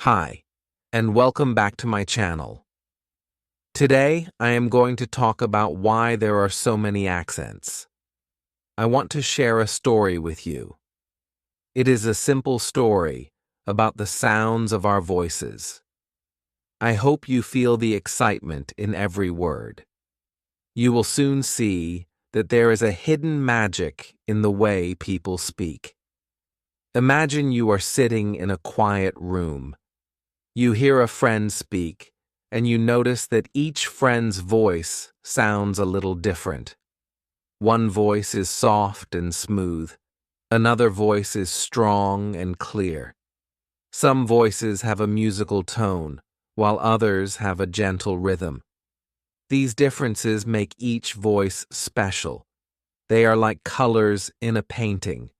Hi, and welcome back to my channel. Today, I am going to talk about why there are so many accents. I want to share a story with you. It is a simple story about the sounds of our voices. I hope you feel the excitement in every word. You will soon see that there is a hidden magic in the way people speak. Imagine you are sitting in a quiet room. You hear a friend speak, and you notice that each friend's voice sounds a little different. One voice is soft and smooth. Another voice is strong and clear. Some voices have a musical tone, while others have a gentle rhythm. These differences make each voice special. They are like colors in a painting.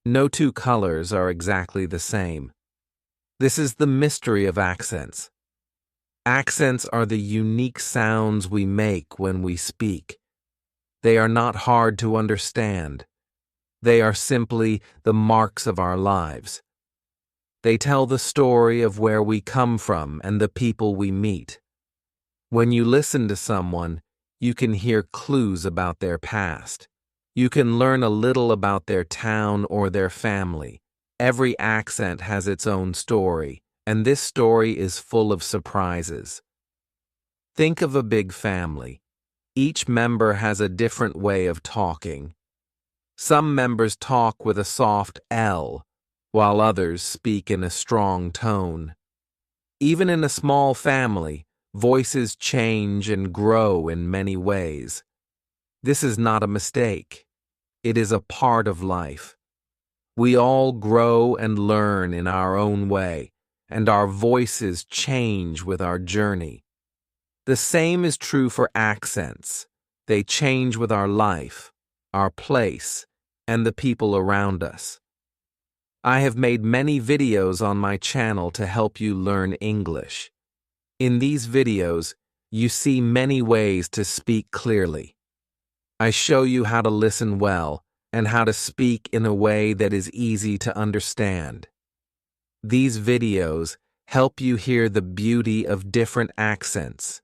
No two colors are exactly the same. This is the mystery of accents. Accents are the unique sounds we make when we speak. They are not hard to understand. They are simply the marks of our lives. They tell the story of where we come from and the people we meet. When you listen to someone, you can hear clues about their past. You can learn a little about their town or their family. Every accent has its own story, and this story is full of surprises. Think of a big family. Each member has a different way of talking. Some members talk with a soft L, while others speak in a strong tone. Even in a small family, voices change and grow in many ways. This is not a mistake. It is a part of life. We all grow and learn in our own way, and our voices change with our journey. The same is true for accents. They change with our life, our place, and the people around us. I have made many videos on my channel to help you learn English. In these videos, you see many ways to speak clearly. I show you how to listen well and how to speak in a way that is easy to understand. These videos help you hear the beauty of different accents.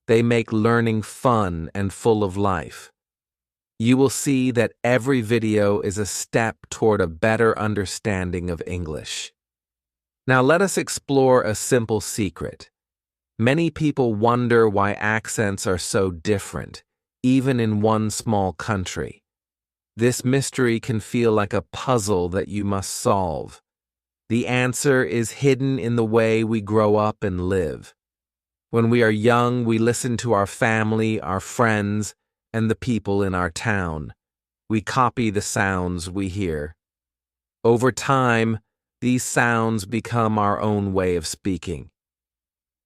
They make learning fun and full of life. You will see that every video is a step toward a better understanding of English. Now let us explore a simple secret. Many people wonder why accents are so different, even in one small country. This mystery can feel like a puzzle that you must solve. The answer is hidden in the way we grow up and live. When we are young, we listen to our family, our friends, and the people in our town. We copy the sounds we hear. Over time, these sounds become our own way of speaking.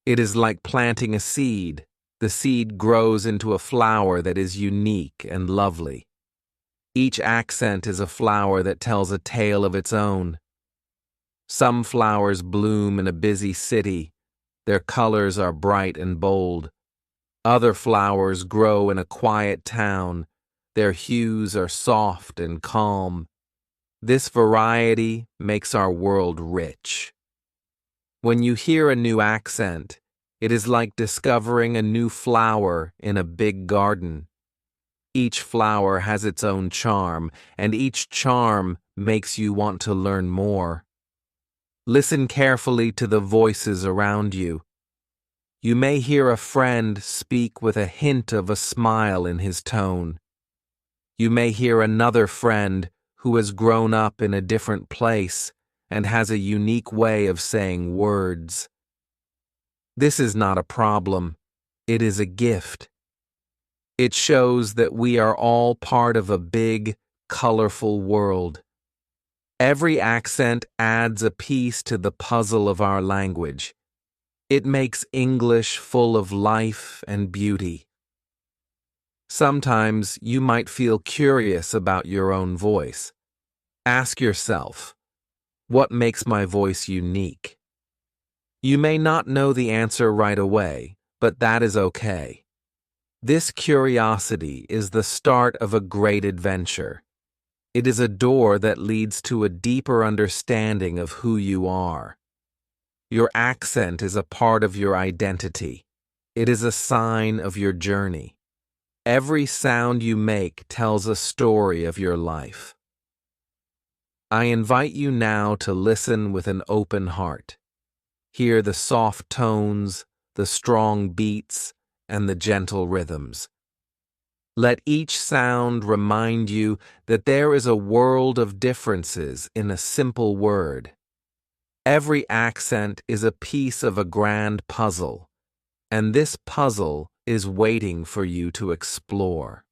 It is like planting a seed. The seed grows into a flower that is unique and lovely. Each accent is a flower that tells a tale of its own. Some flowers bloom in a busy city. Their colors are bright and bold. Other flowers grow in a quiet town. Their hues are soft and calm. This variety makes our world rich. When you hear a new accent, it is like discovering a new flower in a big garden. Each flower has its own charm, and each charm makes you want to learn more. Listen carefully to the voices around you. You may hear a friend speak with a hint of a smile in his tone. You may hear another friend who has grown up in a different place and has a unique way of saying words. This is not a problem. It is a gift. It shows that we are all part of a big, colorful world. Every accent adds a piece to the puzzle of our language. It makes English full of life and beauty. Sometimes you might feel curious about your own voice. Ask yourself, what makes my voice unique? You may not know the answer right away, but that is okay. This curiosity is the start of a great adventure. It is a door that leads to a deeper understanding of who you are. Your accent is a part of your identity. It is a sign of your journey. Every sound you make tells a story of your life. I invite you now to listen with an open heart. Hear the soft tones, the strong beats, and the gentle rhythms. Let each sound remind you that there is a world of differences in a simple word. Every accent is a piece of a grand puzzle, and this puzzle is waiting for you to explore.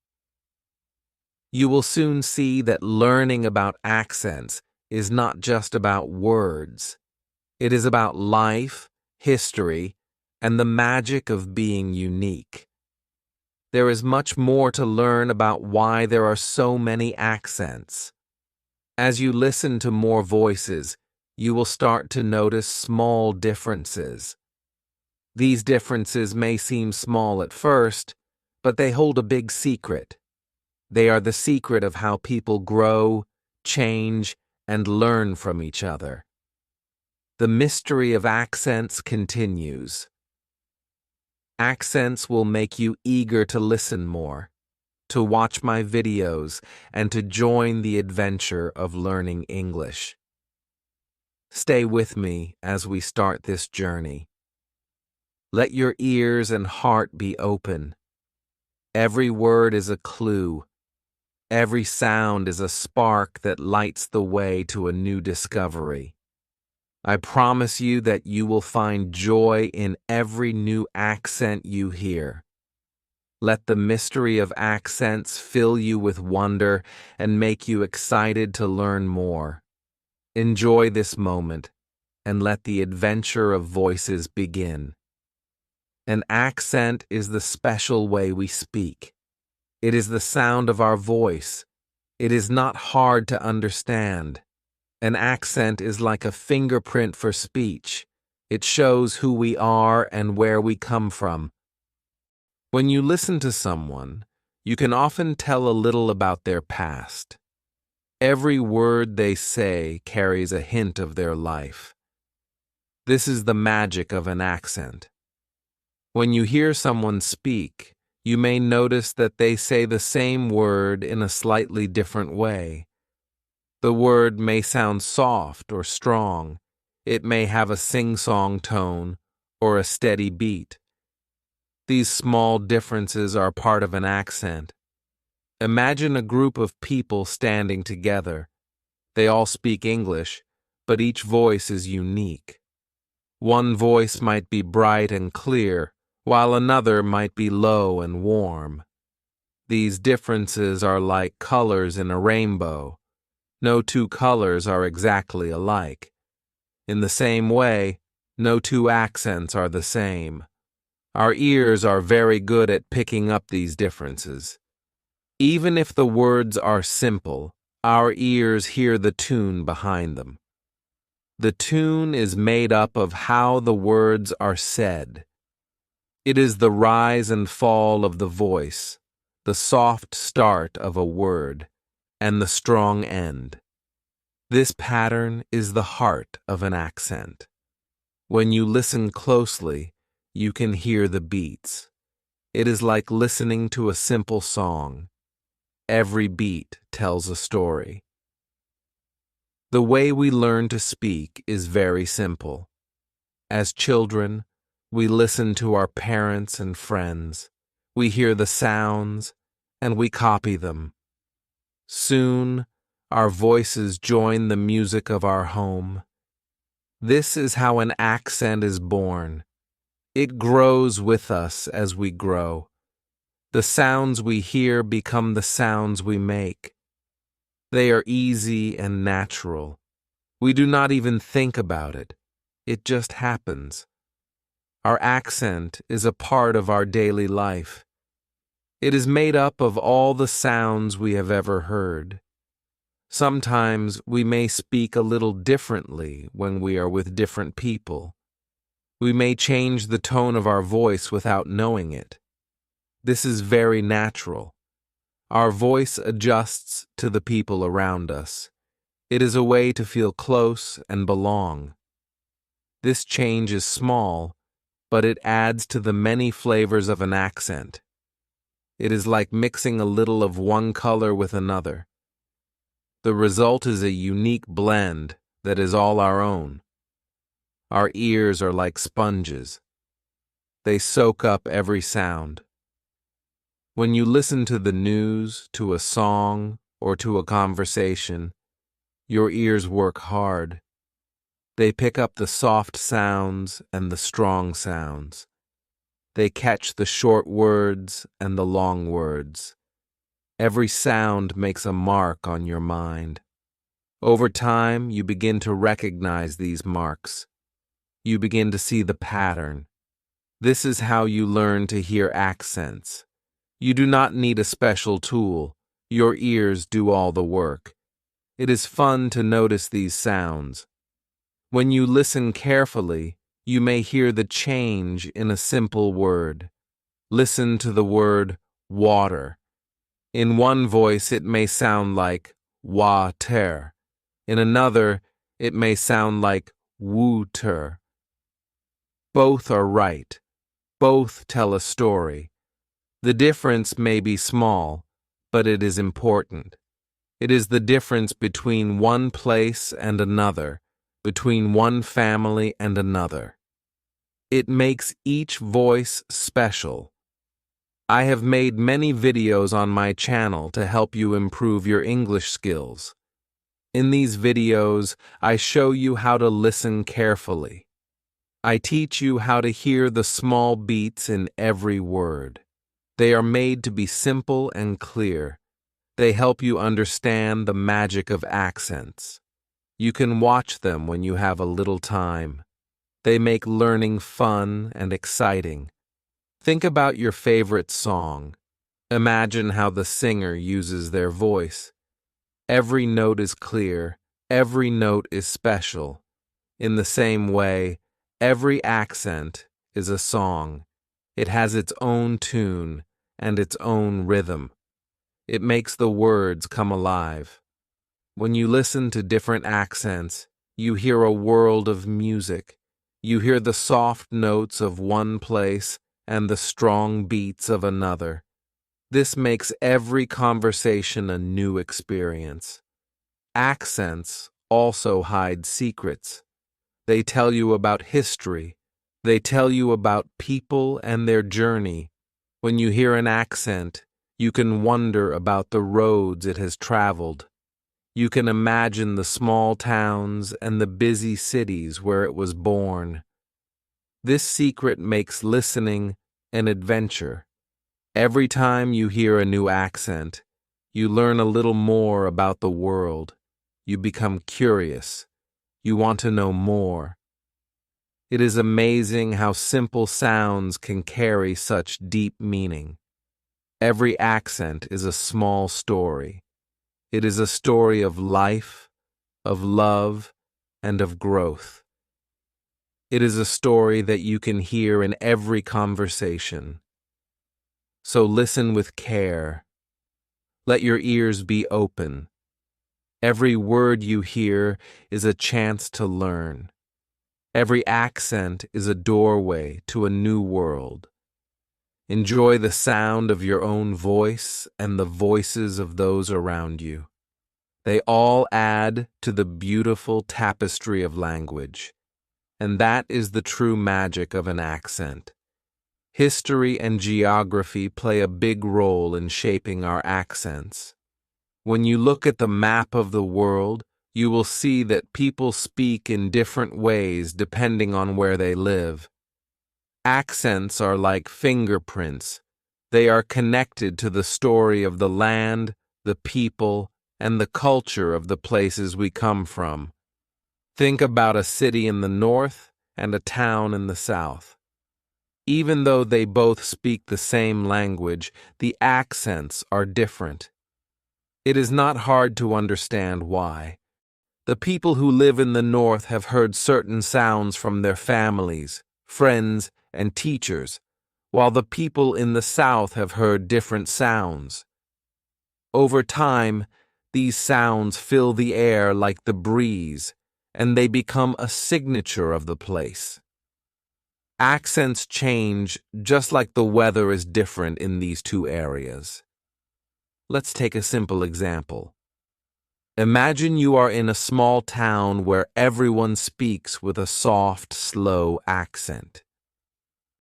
You will soon see that learning about accents is not just about words. It is about life, history, and the magic of being unique. There is much more to learn about why there are so many accents. As you listen to more voices, you will start to notice small differences. These differences may seem small at first, but they hold a big secret. They are the secret of how people grow, change, and learn from each other. The mystery of accents continues. Accents will make you eager to listen more, to watch my videos, and to join the adventure of learning English. Stay with me as we start this journey. Let your ears and heart be open. Every word is a clue. Every sound is a spark that lights the way to a new discovery. I promise you that you will find joy in every new accent you hear. Let the mystery of accents fill you with wonder and make you excited to learn more. Enjoy this moment and let the adventure of voices begin. An accent is the special way we speak. It is the sound of our voice. It is not hard to understand. An accent is like a fingerprint for speech. It shows who we are and where we come from. When you listen to someone, you can often tell a little about their past. Every word they say carries a hint of their life. This is the magic of an accent. When you hear someone speak, you may notice that they say the same word in a slightly different way. The word may sound soft or strong. It may have a sing-song tone or a steady beat. These small differences are part of an accent. Imagine a group of people standing together. They all speak English, but each voice is unique. One voice might be bright and clear, while another might be low and warm. These differences are like colors in a rainbow. No two colors are exactly alike. In the same way, no two accents are the same. Our ears are very good at picking up these differences. Even if the words are simple, our ears hear the tune behind them. The tune is made up of how the words are said. It is the rise and fall of the voice, the soft start of a word, and the strong end. This pattern is the heart of an accent. When you listen closely, you can hear the beats. It is like listening to a simple song. Every beat tells a story. The way we learn to speak is very simple. As children, we listen to our parents and friends. We hear the sounds, and we copy them. Soon, our voices join the music of our home. This is how an accent is born. It grows with us as we grow. The sounds we hear become the sounds we make. They are easy and natural. We do not even think about it. It just happens. Our accent is a part of our daily life. It is made up of all the sounds we have ever heard. Sometimes we may speak a little differently when we are with different people. We may change the tone of our voice without knowing it. This is very natural. Our voice adjusts to the people around us. It is a way to feel close and belong. This change is small, but it adds to the many flavors of an accent. It is like mixing a little of one color with another. The result is a unique blend that is all our own. Our ears are like sponges. They soak up every sound. When you listen to the news, to a song, or to a conversation, your ears work hard. They pick up the soft sounds and the strong sounds. They catch the short words and the long words. Every sound makes a mark on your mind. Over time, you begin to recognize these marks. You begin to see the pattern. This is how you learn to hear accents. You do not need a special tool. Your ears do all the work. It is fun to notice these sounds. When you listen carefully, you may hear the change in a simple word. Listen to the word water. In one voice, it may sound like wa-ter. In another, it may sound like woo-ter. Both are right. Both tell a story. The difference may be small, but it is important. It is the difference between one place and another, between one family and another. It makes each voice special. I have made many videos on my channel to help you improve your English skills. In these videos, I show you how to listen carefully. I teach you how to hear the small beats in every word. They are made to be simple and clear. They help you understand the magic of accents. You can watch them when you have a little time. They make learning fun and exciting. Think about your favorite song. Imagine how the singer uses their voice. Every note is clear. Every note is special. In the same way, every accent is a song. It has its own tune and its own rhythm. It makes the words come alive. When you listen to different accents, you hear a world of music. You hear the soft notes of one place and the strong beats of another. This makes every conversation a new experience. Accents also hide secrets. They tell you about history. They tell you about people and their journey. When you hear an accent, you can wonder about the roads it has traveled. You can imagine the small towns and the busy cities where it was born. This secret makes listening an adventure. Every time you hear a new accent, you learn a little more about the world. You become curious. You want to know more. It is amazing how simple sounds can carry such deep meaning. Every accent is a small story. It is a story of life, of love, and of growth. It is a story that you can hear in every conversation. So listen with care. Let your ears be open. Every word you hear is a chance to learn. Every accent is a doorway to a new world. Enjoy the sound of your own voice and the voices of those around you. They all add to the beautiful tapestry of language. And that is the true magic of an accent. History and geography play a big role in shaping our accents. When you look at the map of the world, you will see that people speak in different ways depending on where they live. Accents are like fingerprints. They are connected to the story of the land, the people, and the culture of the places we come from. Think about a city in the north and a town in the south. Even though they both speak the same language, the accents are different. It is not hard to understand why. The people who live in the north have heard certain sounds from their families, friends, and teachers, while the people in the south have heard different sounds. Over time, these sounds fill the air like the breeze, and they become a signature of the place. Accents change just like the weather is different in these two areas. Let's take a simple example. Imagine you are in a small town where everyone speaks with a soft, slow accent.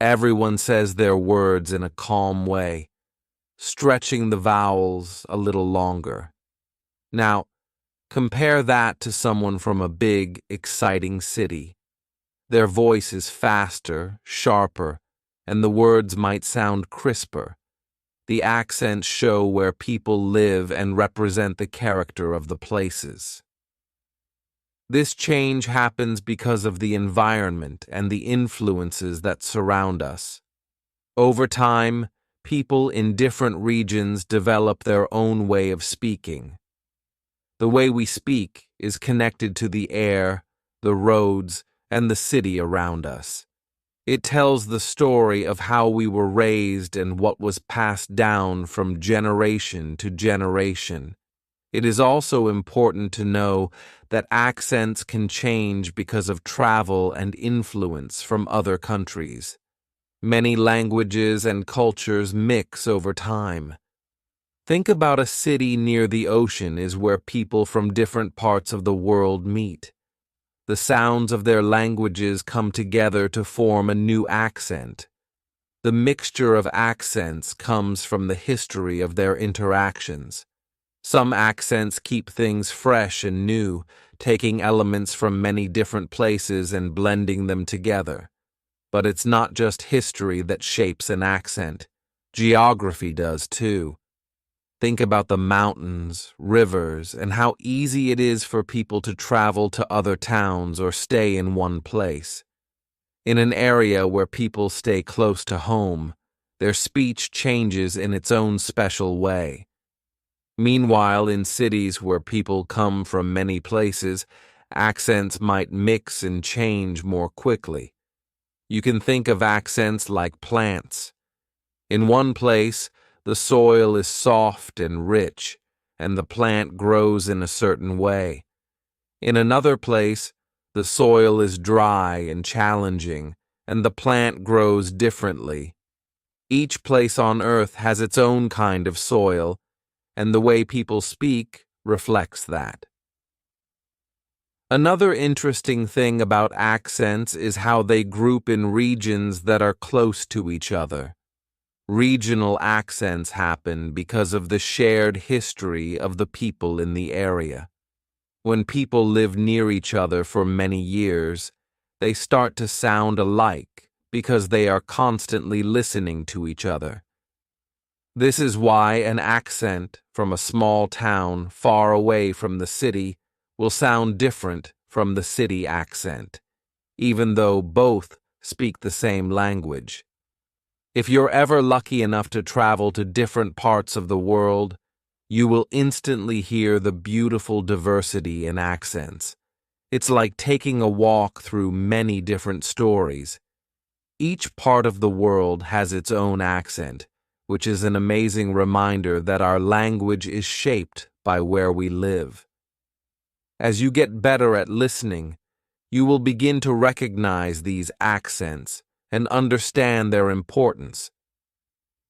Everyone says their words in a calm way, stretching the vowels a little longer. Now, compare that to someone from a big, exciting city. Their voice is faster, sharper, and the words might sound crisper. The accents show where people live and represent the character of the places. This change happens because of the environment and the influences that surround us. Over time, people in different regions develop their own way of speaking. The way we speak is connected to the air, the roads, and the city around us. It tells the story of how we were raised and what was passed down from generation to generation. It is also important to know that accents can change because of travel and influence from other countries. Many languages and cultures mix over time. Think about a city near the ocean is where people from different parts of the world meet. The sounds of their languages come together to form a new accent. The mixture of accents comes from the history of their interactions. Some accents keep things fresh and new, taking elements from many different places and blending them together. But it's not just history that shapes an accent. Geography does too. Think about the mountains, rivers, and how easy it is for people to travel to other towns or stay in one place. In an area where people stay close to home, their speech changes in its own special way. Meanwhile, in cities where people come from many places, accents might mix and change more quickly. You can think of accents like plants. In one place, the soil is soft and rich, and the plant grows in a certain way. In another place, the soil is dry and challenging, and the plant grows differently. Each place on earth has its own kind of soil, and the way people speak reflects that. Another interesting thing about accents is how they group in regions that are close to each other. Regional accents happen because of the shared history of the people in the area. When people live near each other for many years, they start to sound alike because they are constantly listening to each other. This is why an accent from a small town far away from the city will sound different from the city accent, even though both speak the same language. If you're ever lucky enough to travel to different parts of the world, you will instantly hear the beautiful diversity in accents. It's like taking a walk through many different stories. Each part of the world has its own accent, which is an amazing reminder that our language is shaped by where we live. As you get better at listening, you will begin to recognize these accents and understand their importance.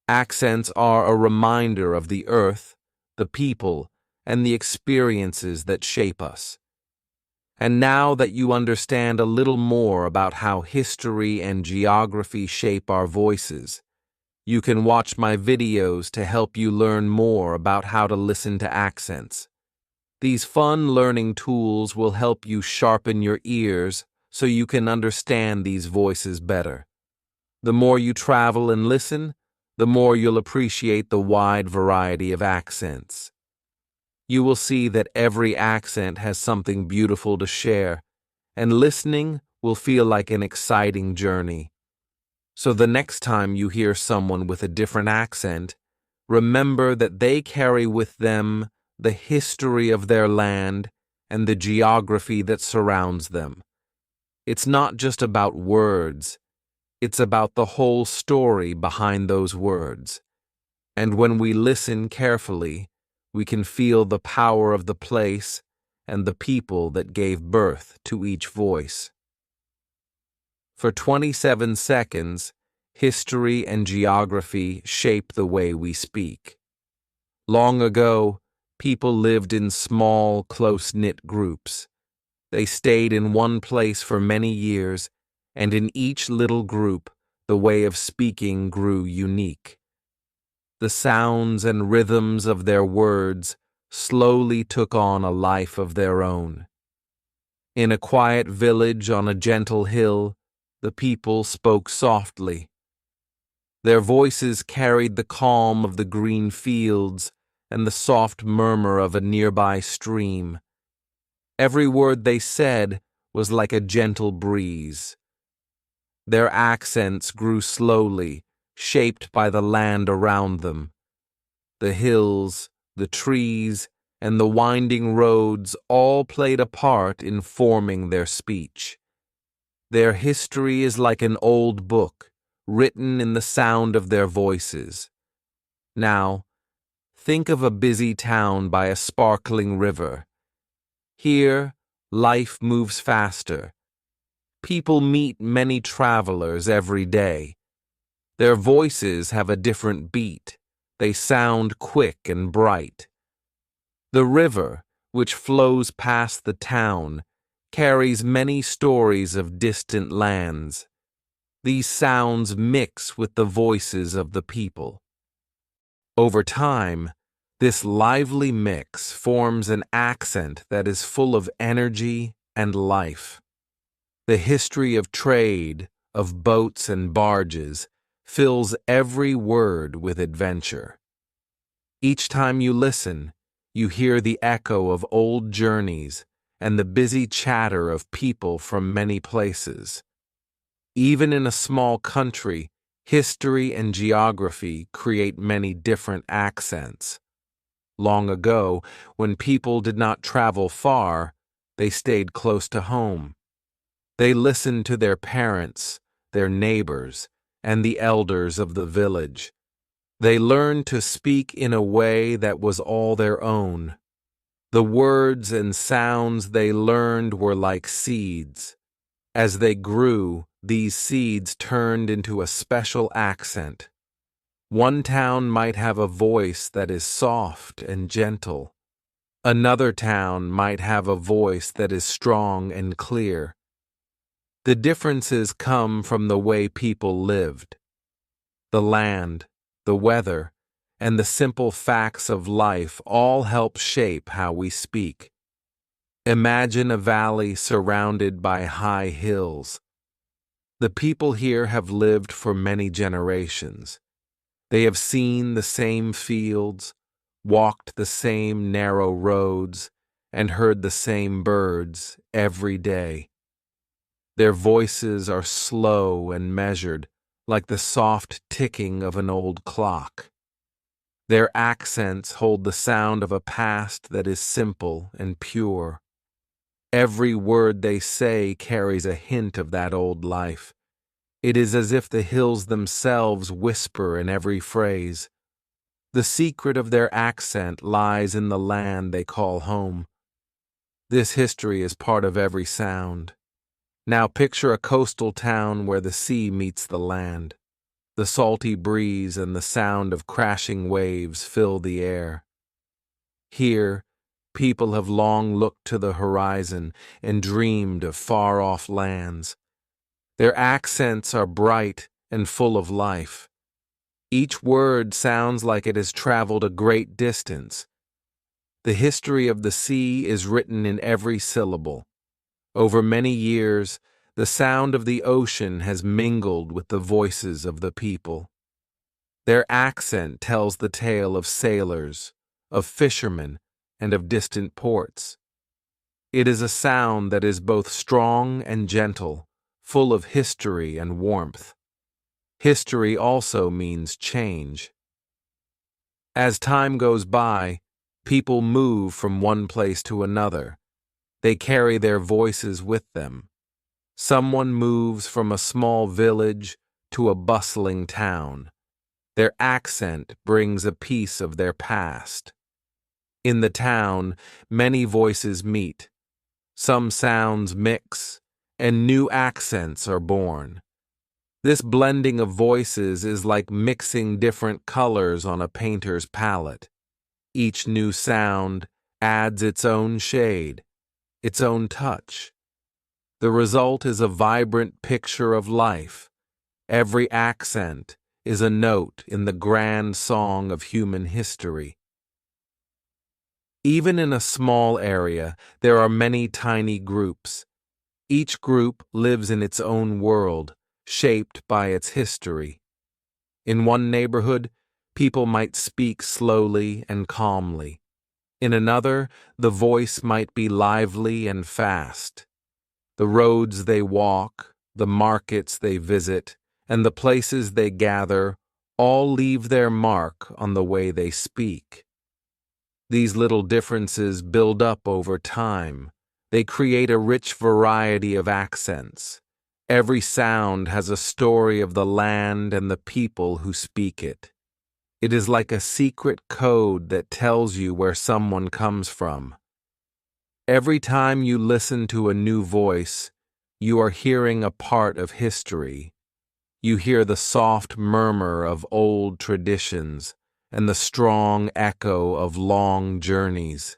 Accents are a reminder of the earth, the people, and the experiences that shape us. And now that you understand a little more about how history and geography shape our voices, you can watch my videos to help you learn more about how to listen to accents. These fun learning tools will help you sharpen your ears so you can understand these voices better. The more you travel and listen, the more you'll appreciate the wide variety of accents. You will see that every accent has something beautiful to share, and listening will feel like an exciting journey. So the next time you hear someone with a different accent, remember that they carry with them the history of their land and the geography that surrounds them. It's not just about words. It's about the whole story behind those words. And when we listen carefully, we can feel the power of the place and the people that gave birth to each voice. For 27 seconds, history and geography shape the way we speak. Long ago, people lived in small, close-knit groups. They stayed in one place for many years, and in each little group, the way of speaking grew unique. The sounds and rhythms of their words slowly took on a life of their own. In a quiet village on a gentle hill, the people spoke softly. Their voices carried the calm of the green fields and the soft murmur of a nearby stream. Every word they said was like a gentle breeze. Their accents grew slowly, shaped by the land around them. The hills, the trees, and the winding roads all played a part in forming their speech. Their history is like an old book, written in the sound of their voices. Now, think of a busy town by a sparkling river. Here, life moves faster. People meet many travelers every day. Their voices have a different beat. They sound quick and bright. The river, which flows past the town, carries many stories of distant lands. These sounds mix with the voices of the people. Over time, this lively mix forms an accent that is full of energy and life. The history of trade, of boats and barges, fills every word with adventure. Each time you listen, you hear the echo of old journeys and the busy chatter of people from many places. Even in a small country, history and geography create many different accents. Long ago, when people did not travel far, they stayed close to home. They listened to their parents, their neighbors, and the elders of the village. They learned to speak in a way that was all their own. The words and sounds they learned were like seeds. As they grew, these seeds turned into a special accent. One town might have a voice that is soft and gentle. Another town might have a voice that is strong and clear. The differences come from the way people lived. The land, the weather, and the simple facts of life all help shape how we speak. Imagine a valley surrounded by high hills. The people here have lived for many generations. They have seen the same fields, walked the same narrow roads, and heard the same birds every day. Their voices are slow and measured, like the soft ticking of an old clock. Their accents hold the sound of a past that is simple and pure. Every word they say carries a hint of that old life. It is as if the hills themselves whisper in every phrase. The secret of their accent lies in the land they call home. This history is part of every sound. Now picture a coastal town where the sea meets the land. The salty breeze and the sound of crashing waves fill the air. Here, people have long looked to the horizon and dreamed of far-off lands. Their accents are bright and full of life. Each word sounds like it has traveled a great distance. The history of the sea is written in every syllable. Over many years, the sound of the ocean has mingled with the voices of the people. Their accent tells the tale of sailors, of fishermen, and of distant ports. It is a sound that is both strong and gentle, full of history and warmth. History also means change. As time goes by, people move from one place to another. They carry their voices with them. Someone moves from a small village to a bustling town. Their accent brings a piece of their past. In the town, many voices meet. Some sounds mix, and new accents are born. This blending of voices is like mixing different colors on a painter's palette. Each new sound adds its own shade, its own touch. The result is a vibrant picture of life. Every accent is a note in the grand song of human history. Even in a small area, there are many tiny groups. Each group lives in its own world, shaped by its history. In one neighborhood, people might speak slowly and calmly. In another, the voice might be lively and fast. The roads they walk, the markets they visit, and the places they gather all leave their mark on the way they speak. These little differences build up over time. They create a rich variety of accents. Every sound has a story of the land and the people who speak it. It is like a secret code that tells you where someone comes from. Every time you listen to a new voice, you are hearing a part of history. You hear the soft murmur of old traditions and the strong echo of long journeys.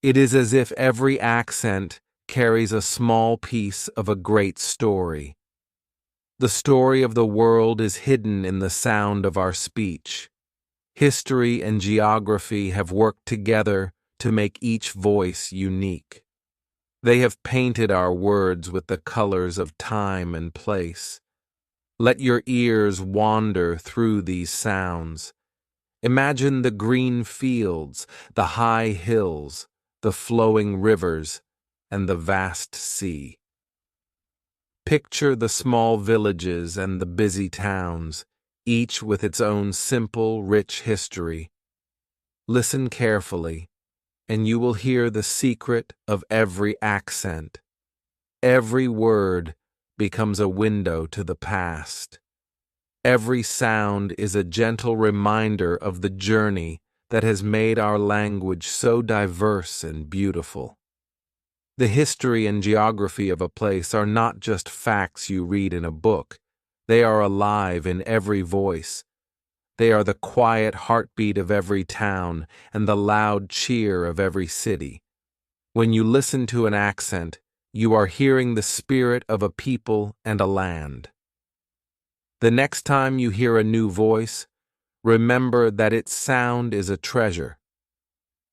It is as if every accent carries a small piece of a great story. The story of the world is hidden in the sound of our speech. History and geography have worked together to make each voice unique. They have painted our words with the colors of time and place. Let your ears wander through these sounds. Imagine the green fields, the high hills, the flowing rivers, and the vast sea. Picture the small villages and the busy towns, each with its own simple, rich history. Listen carefully, and you will hear the secret of every accent. Every word becomes a window to the past. Every sound is a gentle reminder of the journey that has made our language so diverse and beautiful. The history and geography of a place are not just facts you read in a book. They are alive in every voice. They are the quiet heartbeat of every town and the loud cheer of every city. When you listen to an accent, you are hearing the spirit of a people and a land. The next time you hear a new voice, remember that its sound is a treasure.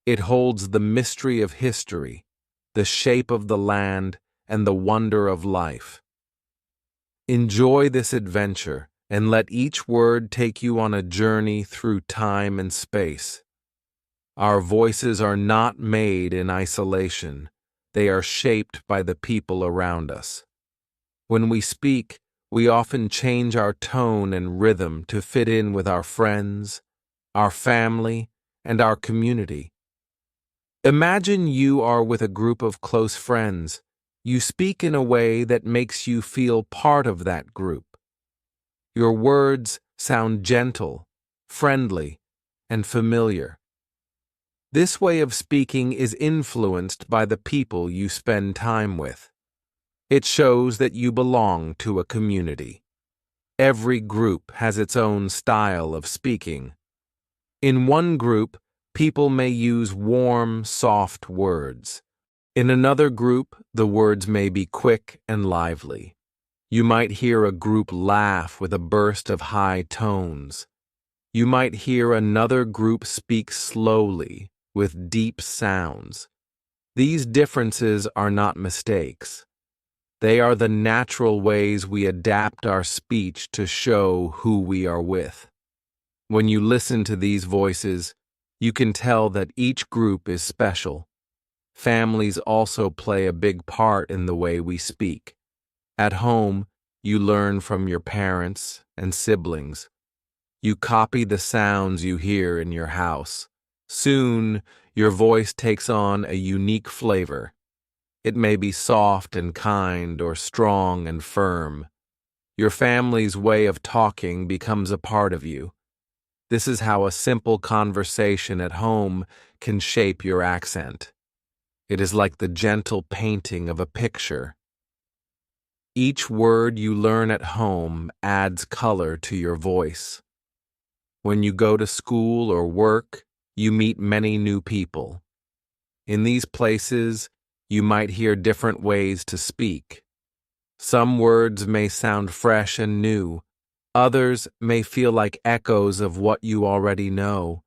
It holds the mystery of history, the shape of the land, and the wonder of life. Enjoy this adventure and let each word take you on a journey through time and space. Our voices are not made in isolation. They are shaped by the people around us. When we speak, we often change our tone and rhythm to fit in with our friends, our family, and our community. Imagine you are with a group of close friends. You speak in a way that makes you feel part of that group. Your words sound gentle, friendly, and familiar. This way of speaking is influenced by the people you spend time with. It shows that you belong to a community. Every group has its own style of speaking. In one group, people may use warm, soft words. In another group, the words may be quick and lively. You might hear a group laugh with a burst of high tones. You might hear another group speak slowly, with deep sounds. These differences are not mistakes. They are the natural ways we adapt our speech to show who we are with. When you listen to these voices, you can tell that each group is special. Families also play a big part in the way we speak. At home, you learn from your parents and siblings. You copy the sounds you hear in your house. Soon, your voice takes on a unique flavor. It may be soft and kind or strong and firm. Your family's way of talking becomes a part of you. This is how a simple conversation at home can shape your accent. It is like the gentle painting of a picture. Each word you learn at home adds color to your voice. When you go to school or work, you meet many new people. In these places, you might hear different ways to speak. Some words may sound fresh and new. Others may feel like echoes of what you already know.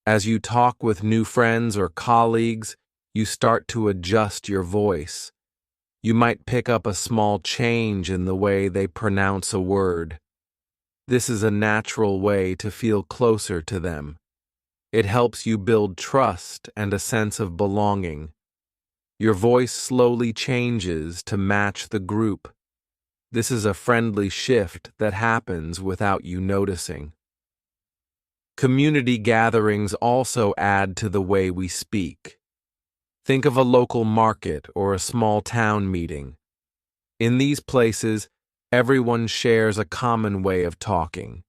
As you talk with new friends or colleagues, you start to adjust your voice. You might pick up a small change in the way they pronounce a word. This is a natural way to feel closer to them. It helps you build trust and a sense of belonging. Your voice slowly changes to match the group. This is a friendly shift that happens without you noticing. Community gatherings also add to the way we speak. Think of a local market or a small town meeting. In these places, everyone shares a common way of talking.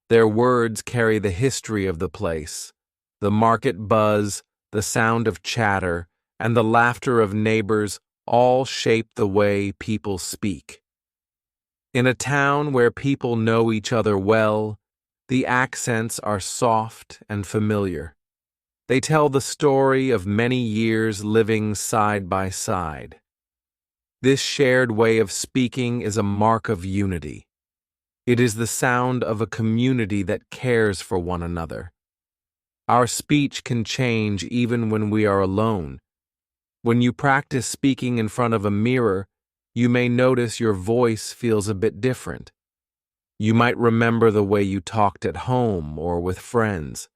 Their words carry the history of the place, the market buzz, the sound of chatter, and the laughter of neighbors all shape the way people speak. In a town where people know each other well, the accents are soft and familiar. They tell the story of many years living side by side. This shared way of speaking is a mark of unity. It is the sound of a community that cares for one another. Our speech can change even when we are alone. When you practice speaking in front of a mirror, you may notice your voice feels a bit different. You might remember the way you talked at home or with friends.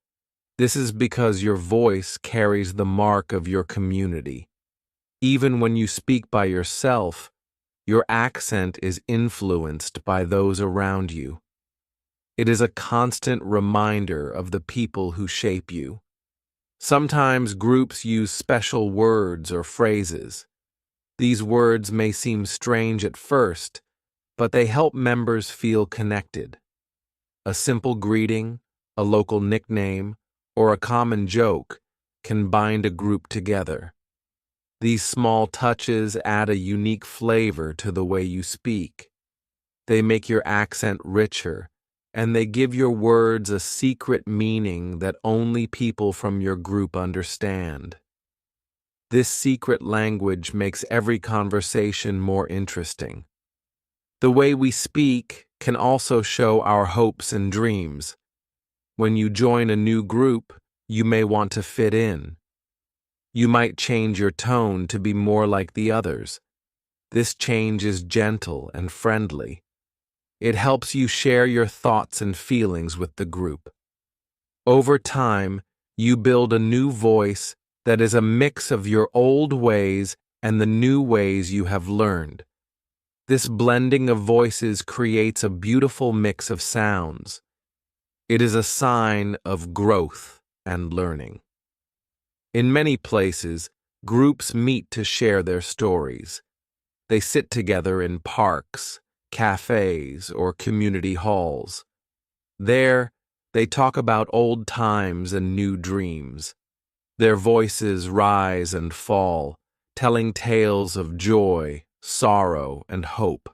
This is because your voice carries the mark of your community. Even when you speak by yourself, your accent is influenced by those around you. It is a constant reminder of the people who shape you. Sometimes groups use special words or phrases. These words may seem strange at first, but they help members feel connected. A simple greeting, a local nickname, or a common joke can bind a group together. These small touches add a unique flavor to the way you speak. They make your accent richer, and they give your words a secret meaning that only people from your group understand. This secret language makes every conversation more interesting. The way we speak can also show our hopes and dreams. When you join a new group, you may want to fit in. You might change your tone to be more like the others. This change is gentle and friendly. It helps you share your thoughts and feelings with the group. Over time, you build a new voice that is a mix of your old ways and the new ways you have learned. This blending of voices creates a beautiful mix of sounds. It is a sign of growth and learning. In many places, groups meet to share their stories. They sit together in parks, cafes, or community halls. There, they talk about old times and new dreams. Their voices rise and fall, telling tales of joy, sorrow, and hope.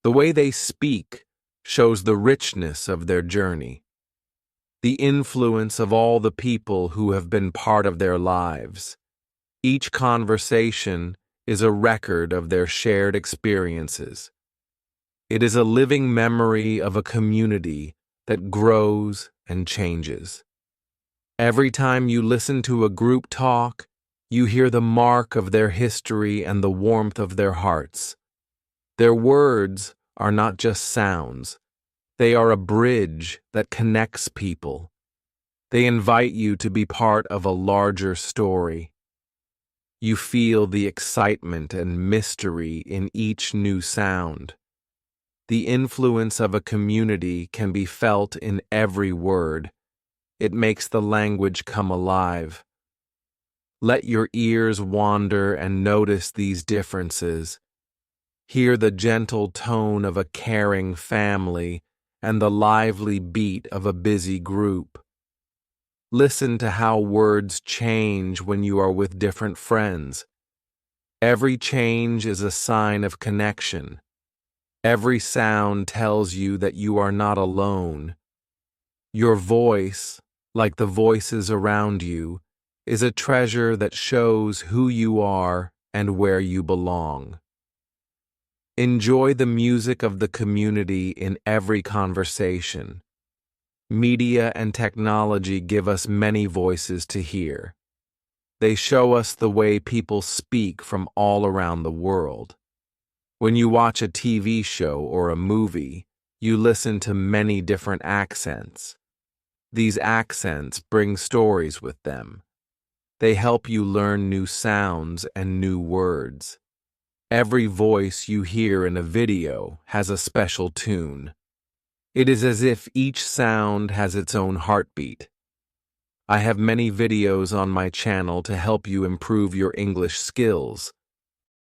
The way they speak shows the richness of their journey, the influence of all the people who have been part of their lives. Each conversation is a record of their shared experiences. It is a living memory of a community that grows and changes. Every time you listen to a group talk, you hear the mark of their history and the warmth of their hearts. Their words are not just sounds. They are a bridge that connects people. They invite you to be part of a larger story. You feel the excitement and mystery in each new sound. The influence of a community can be felt in every word. It makes the language come alive. Let your ears wander and notice these differences. Hear the gentle tone of a caring family and the lively beat of a busy group. Listen to how words change when you are with different friends. Every change is a sign of connection. Every sound tells you that you are not alone. Your voice, like the voices around you, is a treasure that shows who you are and where you belong. Enjoy the music of the community in every conversation. Media and technology give us many voices to hear. They show us the way people speak from all around the world. When you watch a TV show or a movie, you listen to many different accents. These accents bring stories with them. They help you learn new sounds and new words. Every voice you hear in a video has a special tune. It is as if each sound has its own heartbeat. I have many videos on my channel to help you improve your English skills.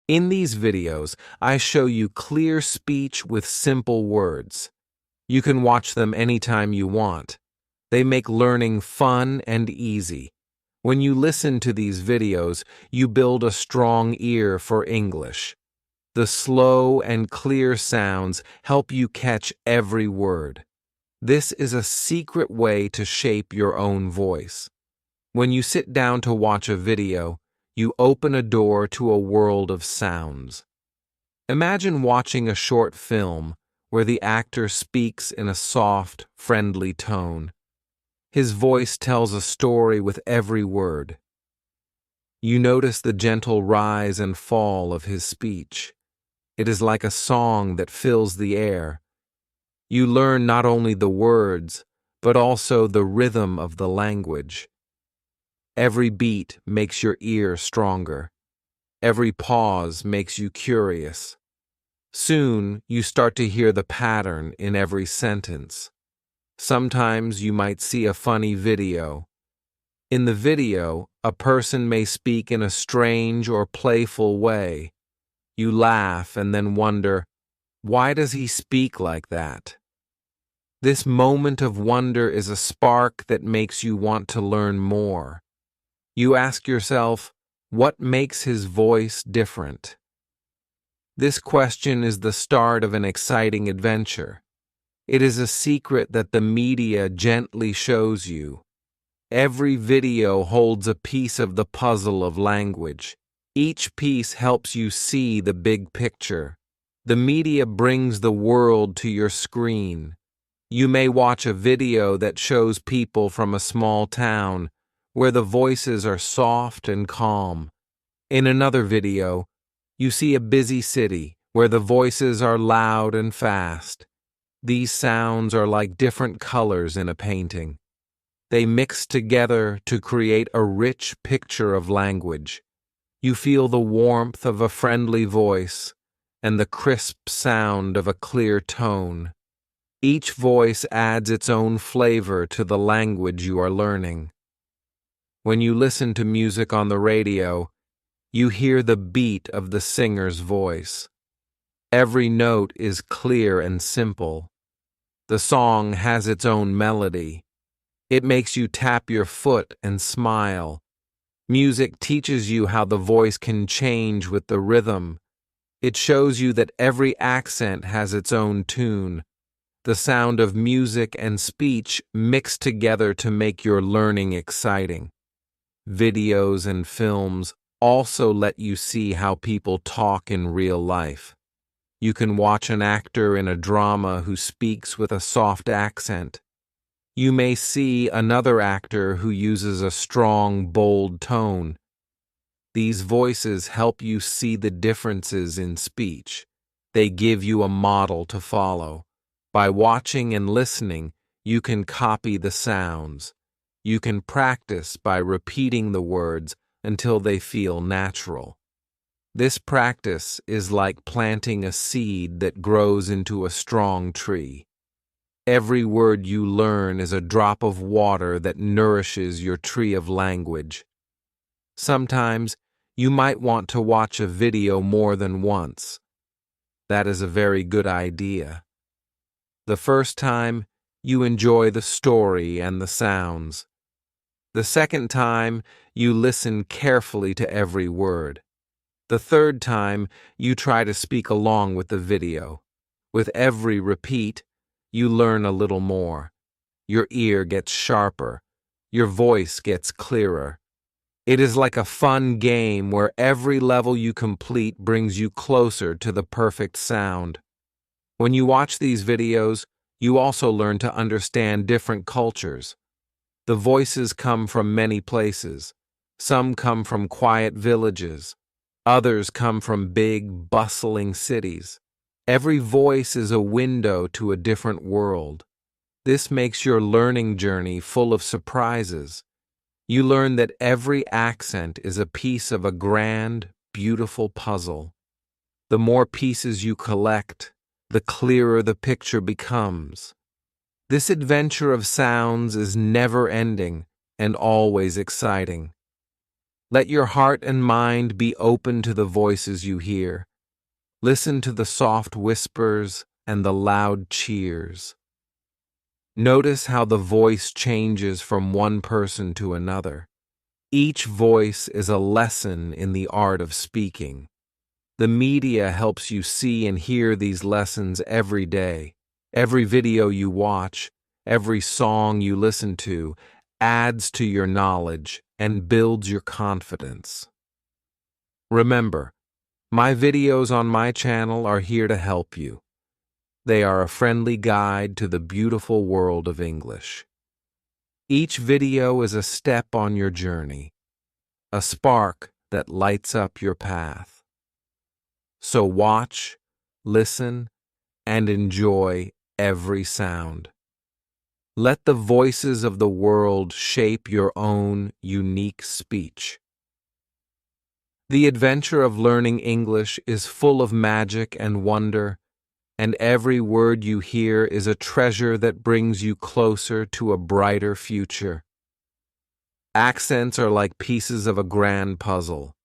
In these videos, I show you clear speech with simple words. You can watch them anytime you want. They make learning fun and easy. When you listen to these videos, you build a strong ear for English. The slow and clear sounds help you catch every word. This is a secret way to shape your own voice. When you sit down to watch a video, you open a door to a world of sounds. Imagine watching a short film where the actor speaks in a soft, friendly tone. His voice tells a story with every word. You notice the gentle rise and fall of his speech. It is like a song that fills the air. You learn not only the words, but also the rhythm of the language. Every beat makes your ear stronger. Every pause makes you curious. Soon, you start to hear the pattern in every sentence. Sometimes you might see a funny video. In the video, a person may speak in a strange or playful way. You laugh and then wonder, why does he speak like that? This moment of wonder is a spark that makes you want to learn more. You ask yourself, what makes his voice different? This question is the start of an exciting adventure. It is a secret that the media gently shows you. Every video holds a piece of the puzzle of language. Each piece helps you see the big picture. The media brings the world to your screen. You may watch a video that shows people from a small town where the voices are soft and calm. In another video, you see a busy city where the voices are loud and fast. These sounds are like different colors in a painting. They mix together to create a rich picture of language. You feel the warmth of a friendly voice and the crisp sound of a clear tone. Each voice adds its own flavor to the language you are learning. When you listen to music on the radio, you hear the beat of the singer's voice. Every note is clear and simple. The song has its own melody. It makes you tap your foot and smile. Music teaches you how the voice can change with the rhythm. It shows you that every accent has its own tune. The sound of music and speech mix together to make your learning exciting. Videos and films also let you see how people talk in real life. You can watch an actor in a drama who speaks with a soft accent. You may see another actor who uses a strong, bold tone. These voices help you see the differences in speech. They give you a model to follow. By watching and listening, you can copy the sounds. You can practice by repeating the words until they feel natural. This practice is like planting a seed that grows into a strong tree. Every word you learn is a drop of water that nourishes your tree of language. Sometimes you might want to watch a video more than once. That is a very good idea. The first time, you enjoy the story and the sounds. The second time, you listen carefully to every word. The third time, you try to speak along with the video. With every repeat, you learn a little more. Your ear gets sharper. Your voice gets clearer. It is like a fun game where every level you complete brings you closer to the perfect sound. When you watch these videos, you also learn to understand different cultures. The voices come from many places. Some come from quiet villages. Others come from big, bustling cities. Every voice is a window to a different world. This makes your learning journey full of surprises. You learn that every accent is a piece of a grand, beautiful puzzle. The more pieces you collect, the clearer the picture becomes. This adventure of sounds is never-ending and always exciting. Let your heart and mind be open to the voices you hear. Listen to the soft whispers and the loud cheers. Notice how the voice changes from one person to another. Each voice is a lesson in the art of speaking. The media helps you see and hear these lessons every day. Every video you watch, every song you listen to, adds to your knowledge and builds your confidence. Remember, my videos on my channel are here to help you. They are a friendly guide to the beautiful world of English. Each video is a step on your journey, a spark that lights up your path. So watch, listen, and enjoy every sound. Let the voices of the world shape your own unique speech. The adventure of learning English is full of magic and wonder, and every word you hear is a treasure that brings you closer to a brighter future. Accents are like pieces of a grand puzzle.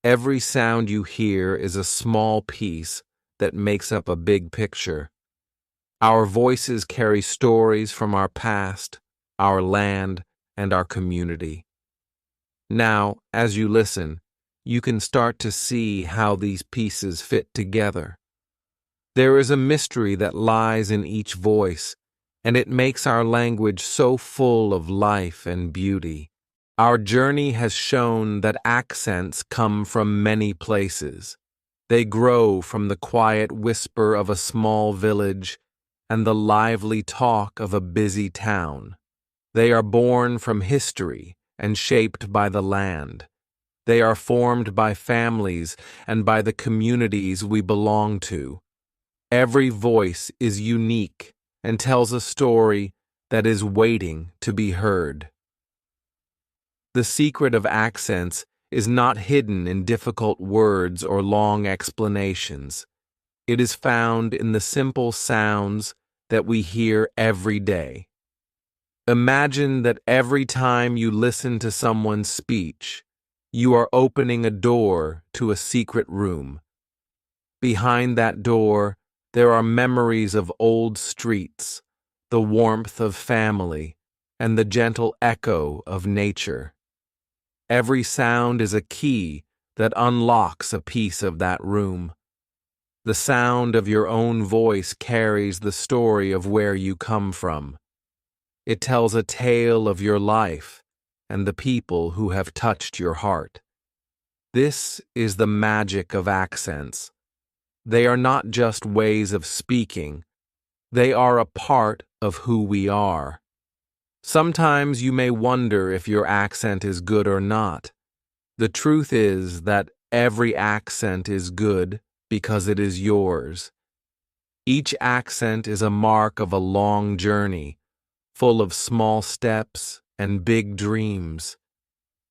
Every sound you hear is a small piece that makes up a big picture. Our voices carry stories from our past, our land, and our community. Now, as you listen, you can start to see how these pieces fit together. There is a mystery that lies in each voice, and it makes our language so full of life and beauty. Our journey has shown that accents come from many places. They grow from the quiet whisper of a small village and the lively talk of a busy town. They are born from history and shaped by the land. They are formed by families and by the communities we belong to. Every voice is unique and tells a story that is waiting to be heard. The secret of accents is not hidden in difficult words or long explanations. It is found in the simple sounds that we hear every day. Imagine that every time you listen to someone's speech, you are opening a door to a secret room. Behind that door, there are memories of old streets, the warmth of family, and the gentle echo of nature. Every sound is a key that unlocks a piece of that room. The sound of your own voice carries the story of where you come from. It tells a tale of your life and the people who have touched your heart. This is the magic of accents. They are not just ways of speaking. They are a part of who we are. Sometimes you may wonder if your accent is good or not. The truth is that every accent is good because it is yours. Each accent is a mark of a long journey, full of small steps and big dreams.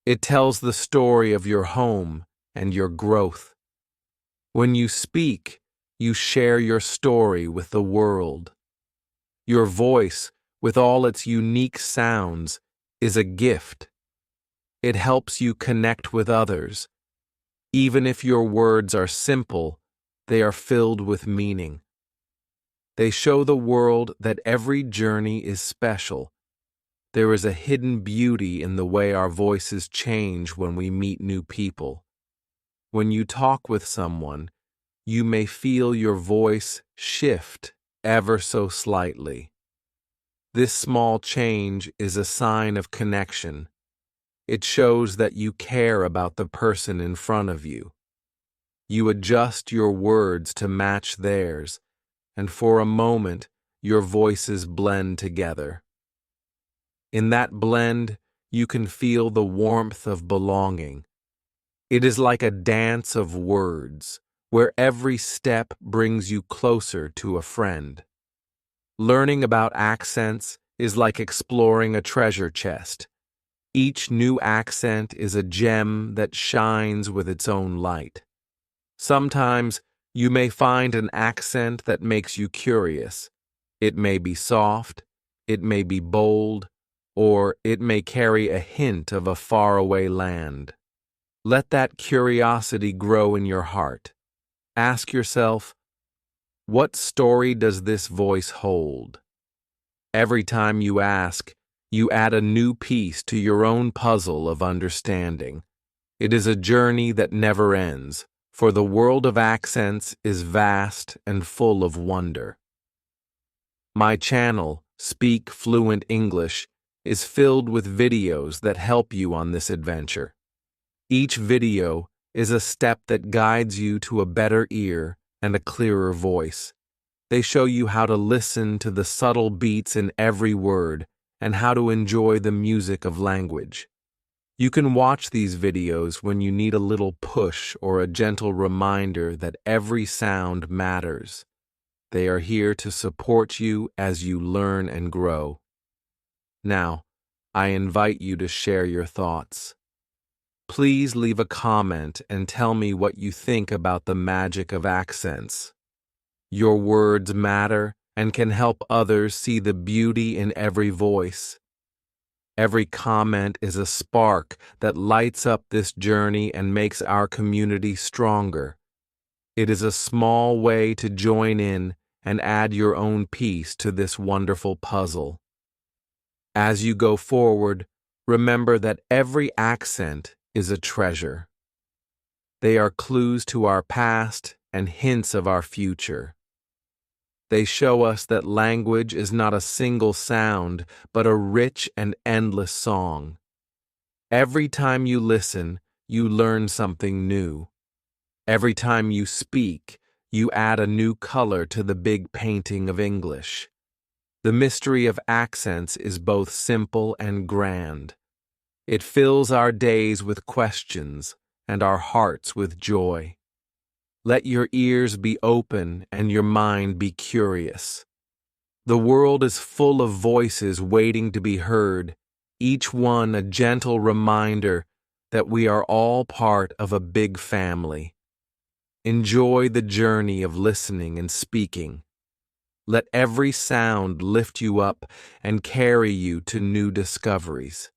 It tells the story of your home and your growth. When you speak, you share your story with the world. Your voice, with all its unique sounds, is a gift. It helps you connect with others. Even if your words are simple, they are filled with meaning. They show the world that every journey is special. There is a hidden beauty in the way our voices change when we meet new people. When you talk with someone, you may feel your voice shift ever so slightly. This small change is a sign of connection. It shows that you care about the person in front of you. You adjust your words to match theirs, and for a moment, your voices blend together. In that blend, you can feel the warmth of belonging. It is like a dance of words, where every step brings you closer to a friend. Learning about accents is like exploring a treasure chest. Each new accent is a gem that shines with its own light. Sometimes you may find an accent that makes you curious. It may be soft, it may be bold, or it may carry a hint of a faraway land. Let that curiosity grow in your heart. Ask yourself, what story does this voice hold? Every time you ask, you add a new piece to your own puzzle of understanding. It is a journey that never ends, for the world of accents is vast and full of wonder. My channel, Speak Fluent English, is filled with videos that help you on this adventure. Each video is a step that guides you to a better ear and a clearer voice. They show you how to listen to the subtle beats in every word and how to enjoy the music of language. You can watch these videos when you need a little push or a gentle reminder that every sound matters. They are here to support you as you learn and grow. Now, I invite you to share your thoughts. Please leave a comment and tell me what you think about the magic of accents. Your words matter and can help others see the beauty in every voice. Every comment is a spark that lights up this journey and makes our community stronger. It is a small way to join in and add your own piece to this wonderful puzzle. As you go forward, remember that every accent is a treasure. They are clues to our past and hints of our future. They show us that language is not a single sound, but a rich and endless song. Every time you listen, you learn something new. Every time you speak, you add a new color to the big painting of English. The mystery of accents is both simple and grand. It fills our days with questions and our hearts with joy. Let your ears be open and your mind be curious. The world is full of voices waiting to be heard, each one a gentle reminder that we are all part of a big family. Enjoy the journey of listening and speaking. Let every sound lift you up and carry you to new discoveries.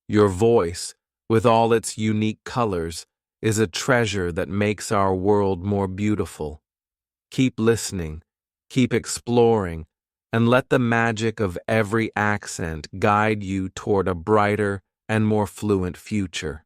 Your voice, with all its unique colors, is a treasure that makes our world more beautiful. Keep listening, keep exploring, and let the magic of every accent guide you toward a brighter and more fluent future.